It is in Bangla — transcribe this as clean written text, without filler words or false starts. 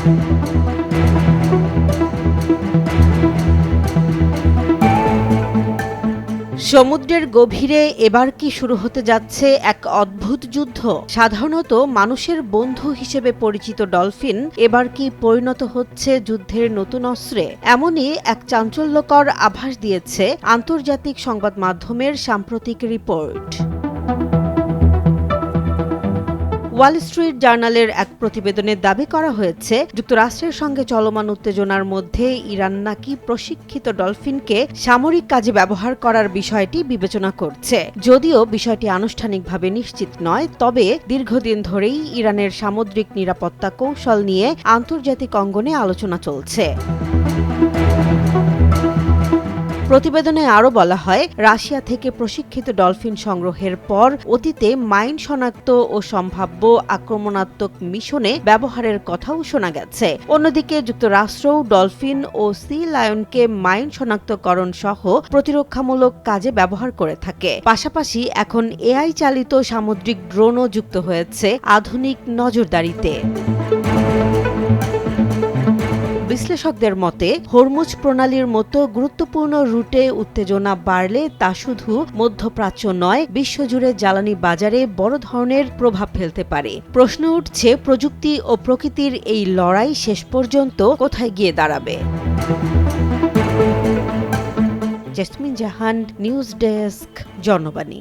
সমুদ্রের গভীরে এবার কি শুরু হতে যাচ্ছে এক অদ্ভুত যুদ্ধ? সাধারণত মানুষের বন্ধু হিসেবে পরিচিত ডলফিন এবার কি পরিণত হচ্ছে যুদ্ধের নতুন অস্ত্রে? এমনই এক চাঞ্চল্যকর আভাস দিয়েছে আন্তর্জাতিক সংবাদ মাধ্যমের সাম্প্রতিক রিপোর্ট। ওয়াল স্ট্রিট জার্নালের এক প্রতিবেদনে দাবি করা হয়েছে, যুক্তরাষ্ট্রের সঙ্গে চলমান উত্তেজনার মধ্যে ইরান নাকি প্রশিক্ষিত ডলফিনকে সামরিক কাজে ব্যবহার করার বিষয়টি বিবেচনা করছে। যদিও বিষয়টি আনুষ্ঠানিকভাবে নিশ্চিত নয়, তবে দীর্ঘদিন ধরেই ইরানের সামুদ্রিক নিরাপত্তা কৌশল নিয়ে আন্তর্জাতিক অঙ্গনে আলোচনা চলছে। প্রতিবেদনে আরও বলা হয়, রাশিয়া থেকে প্রশিক্ষিত ডলফিন সংগ্রহের পর অতীতে মাইন শনাক্ত ও সম্ভাব্য আক্রমণাত্মক মিশনে ব্যবহারের কথাও শোনা গেছে। অন্যদিকে যুক্তরাষ্ট্রও ডলফিন ও সি লায়নকে মাইন শনাক্তকরণ সহ প্রতিরক্ষামূলক কাজে ব্যবহার করে থাকে। পাশাপাশি এখন এআই চালিত সামুদ্রিক ড্রোনও যুক্ত হয়েছে আধুনিক নজরদারিতে। বিশ্লেষকদের মতে, হরমুজ প্রণালীর মতো গুরুত্বপূর্ণ রুটে উত্তেজনা বাড়লে তা শুধু মধ্যপ্রাচ্য নয়, বিশ্বজুড়ে জ্বালানি বাজারে বড় ধরনের প্রভাব ফেলতে পারে। প্রশ্ন উঠছে, প্রযুক্তি ও প্রকৃতির এই লড়াই শেষ পর্যন্ত কোথায় গিয়ে দাঁড়াবে? জেসমিন জাহান, নিউজ ডেস্ক, জনবাণী।